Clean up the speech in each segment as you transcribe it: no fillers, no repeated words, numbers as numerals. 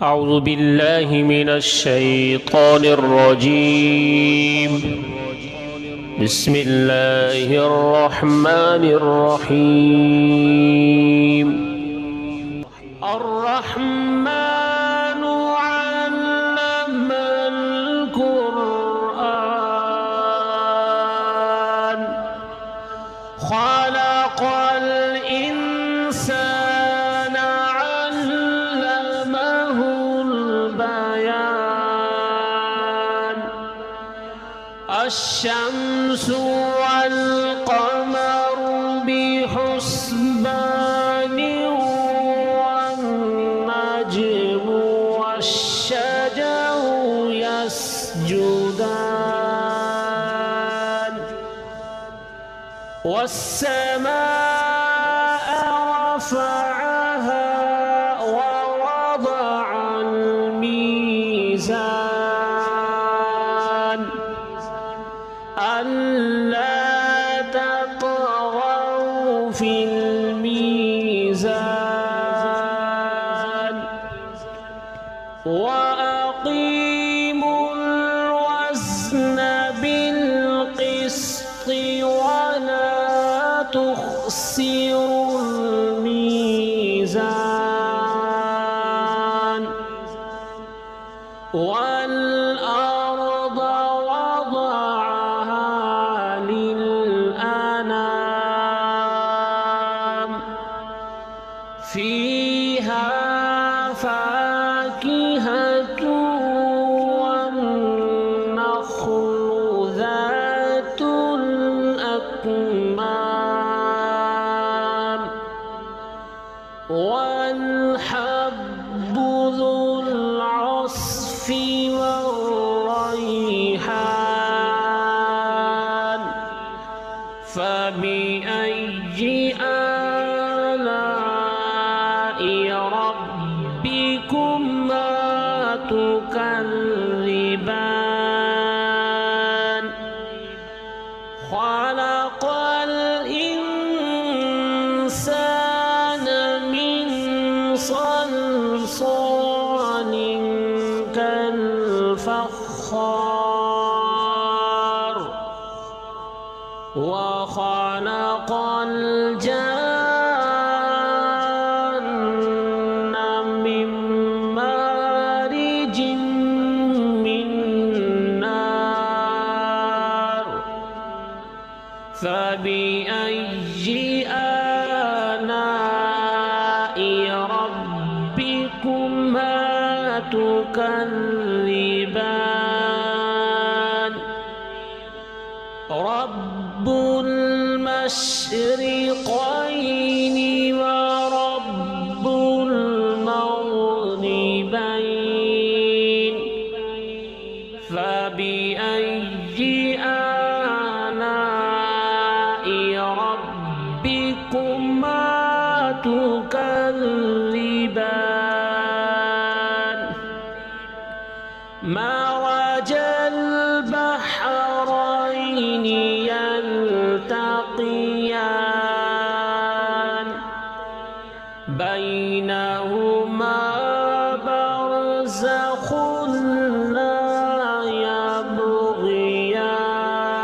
أعوذ بالله من الشيطان الرجيم. بسم الله الرحمن الرحيم. الرحمن علم القرآن خلق الإنسان علمه البيان الشمس والقمر بحسبان والنجم والشجر يسجدان والسماء رفعها ووضع الميزان ألا تطغوا في الميزان وأقيموا الوزن بالقسط ولا تخسروا الميزان والأرض وضعها للأنام فيها فاكهة والنخل ذات الأكمام والحب ذو العصف والريحان فبأي آلاء ربكما تكذبان خلق الإنسان من صلصال كالفخار وخلق الجن من مارج من نار فبأي آلاء ربكما تكذبان رب المشرقين ورب المغربين فبأي آلاء ربكما تكذبان مرج البحرين يلتقيان بينهما برزخ لا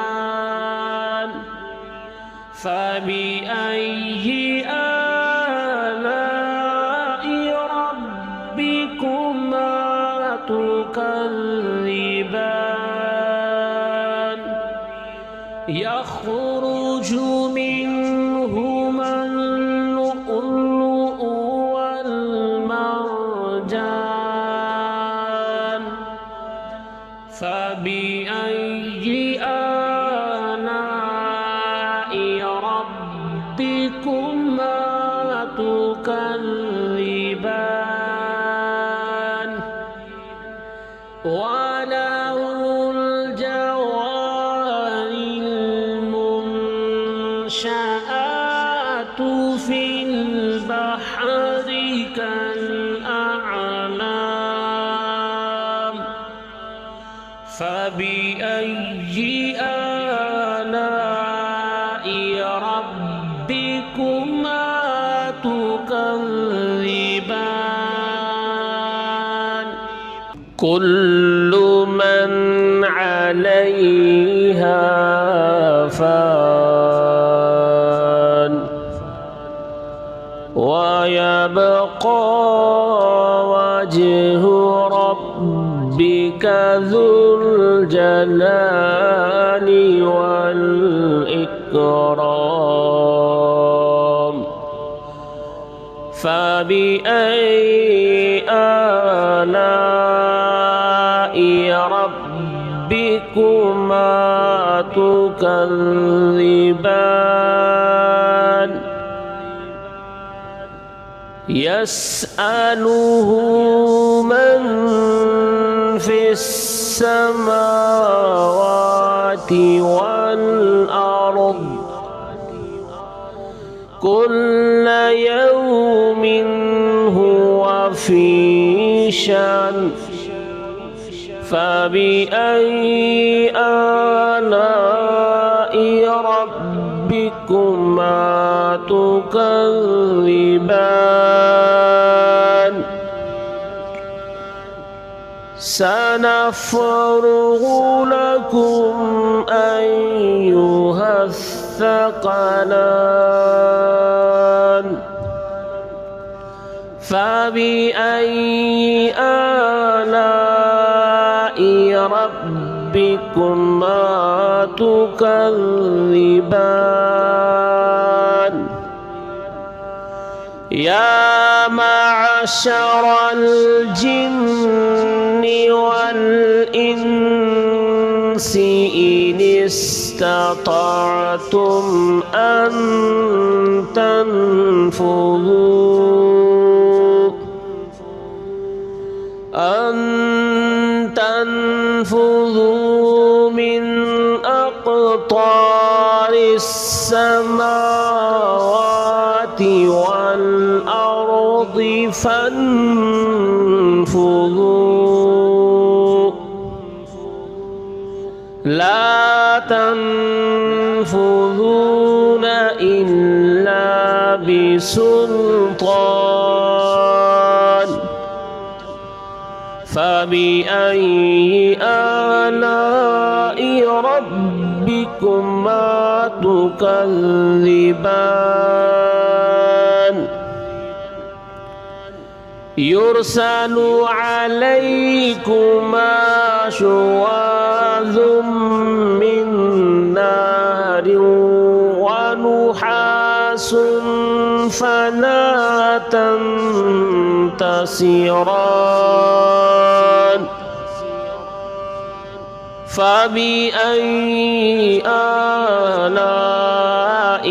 يبغيان فبأي آلاء ربكما تكذبان يخرج منهما اللؤلؤ والمرجان فبأي آلاء ربكما تكذبان وله الجوار المنشآت في البحر كالأعلام فبأي آلاء ربكما تكذبان كل من عليها فان ويبقى وجه ربك ذو الجلال والإكرام فبأي آلاء ربكما تكذبان يسأله من في السماوات والأرض كل يوم هو في شأن فبأي آلاء ربكما تكذبان سنفرغ لكم أيها الثقلان فبأي آلاء ربكما تكذبان يا معشر الجن والإنس إن استطعتم أن تنفذوا من أقطار السماوات والأرض فانفذوا لا تنفذون إلا بسلطان فبأي آلاء ربكما تكذبان يرسل عليكما شواظ من نار ونحاس فلا تنتصران فبأي آلاء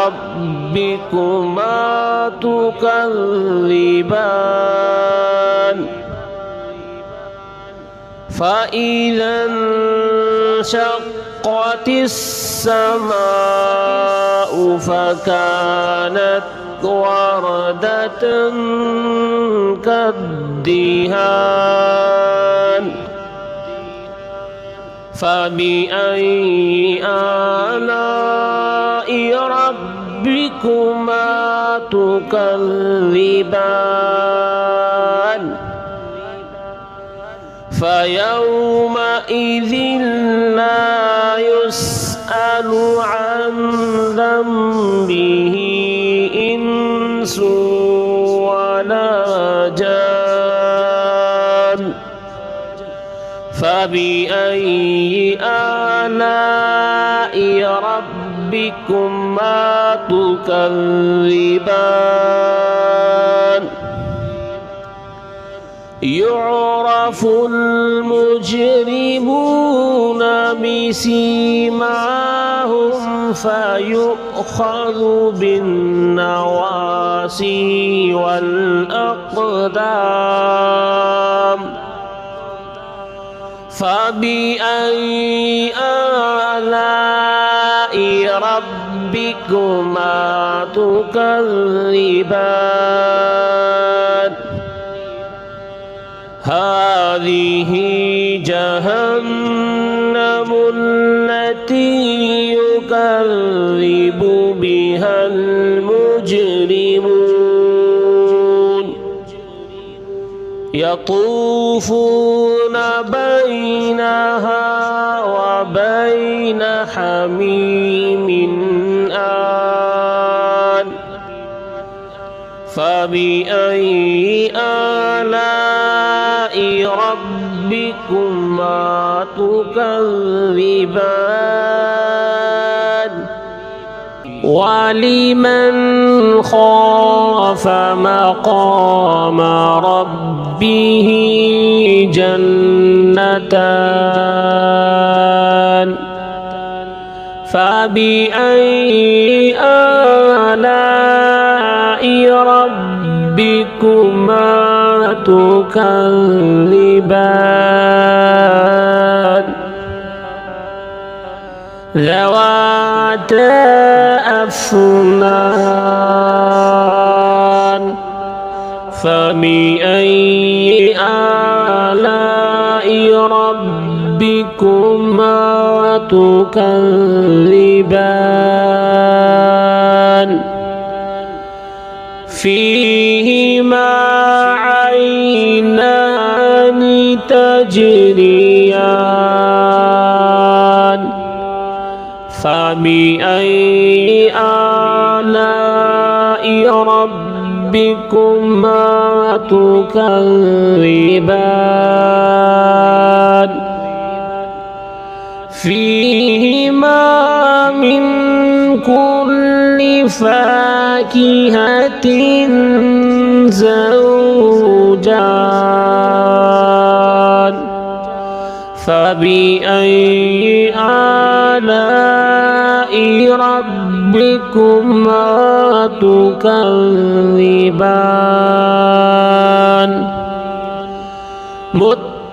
ربكما تكذبان فإذا انشقت السماء فكانت وردة كالدهان فبأي آلاء ربكما تكذبان فيومئذ لا يسأل عن ذنبه إنس ولا جان فبأي آلاء ربكما تكذبان يعرف المجرمون بسيماهم فيؤخذ بالنواصي والأقدام فبأي آلاء ربكما تكذبان هذه جهنم التي يكذب بها المجرمون يطوفون بينها وبين حميم آن فبأي آلاء ربكما تكذبان ولمن خاف مقام ربه جنتان فبأي آلاء ربكما تكذبان ذواتا أفنان فبأي آلاء ربكما تكذبان فيهما عينان تجريان فبأي آلاء ربكما تكذبان فيهما من كل فاكهة زوجان فبأي آلاء ربكما تكذبان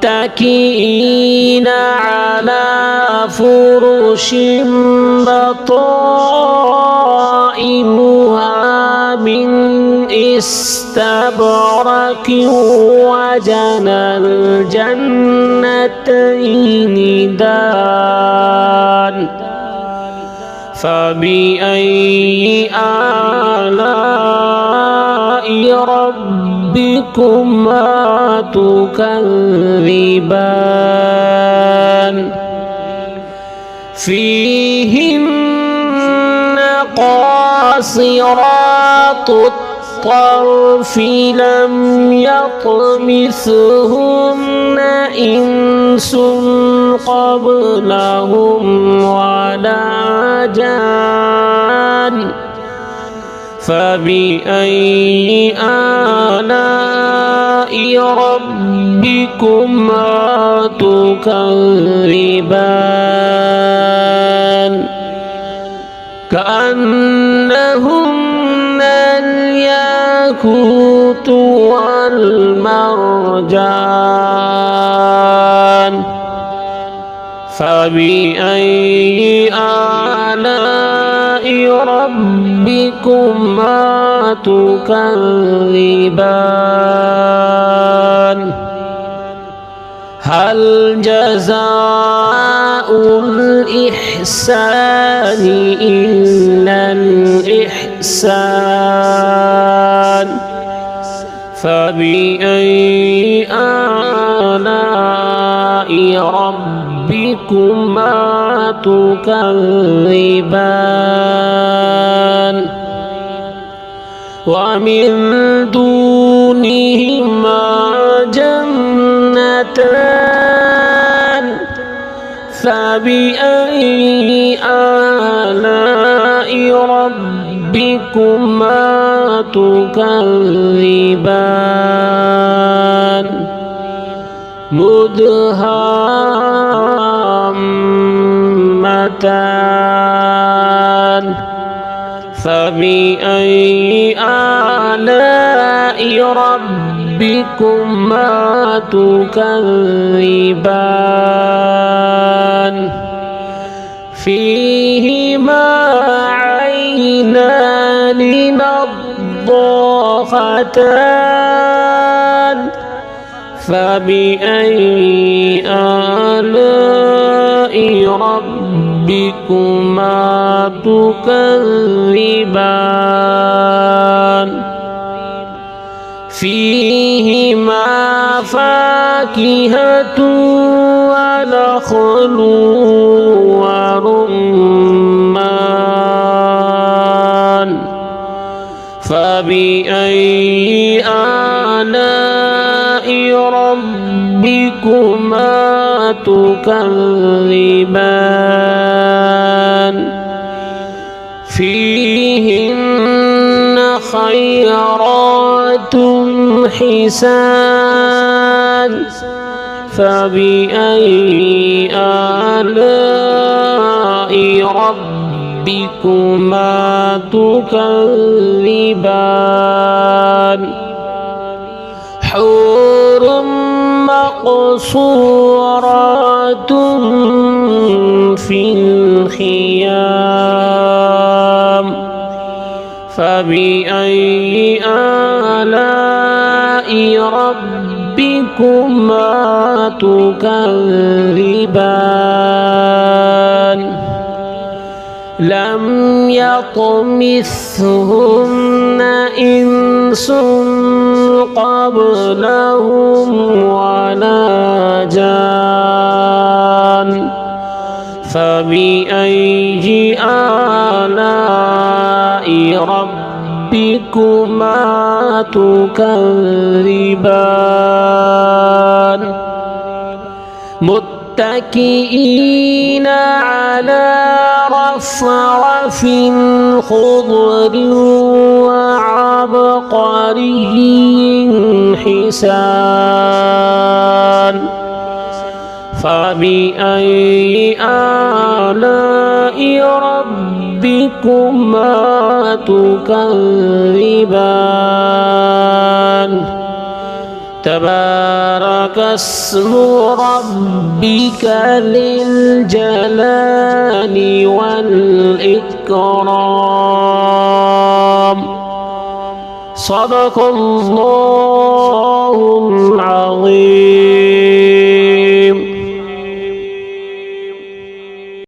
متكئين على فرش بطائنها من استبرق وجنى الجنتين دان فبأي آلاء ربكما تكذبان فيهن قاصرات الطرف لم يطمثهن إنس قبلهم ولا جان فبأي آلاء ربكما تكذبان كأنهن الياقوت والمرجان فبأي آلاء ربكما تكذبان هل جزاء الإحسان إلا الإحسان فبأي آلاء ربكما تكذبان ومن دونهما جنتان فبأي آلاء ربكما تكذبان مدهامتان فبأي آلاء ربكما تكذبان فيهما عينان نضاختان فبأي آلاء ربكما تكذبان فيهما فاكهة ونخل ورمان فبأي آلاء ربكما تكذبان فيهن خيرات حسان فبأي آلاء ربكما تكذبان حور مقصورات في الخيام فبأي آلاء ربكما تكذبان لم يطمثهن إنس قبلهم ولا جان فبأي آلاء ربكما تكذبان متكئين على رفرف خضر وعبقري حسان فبأي آلاء ربكما تكذبان تبارك اسم ربك للجلال والإكرام صدق الله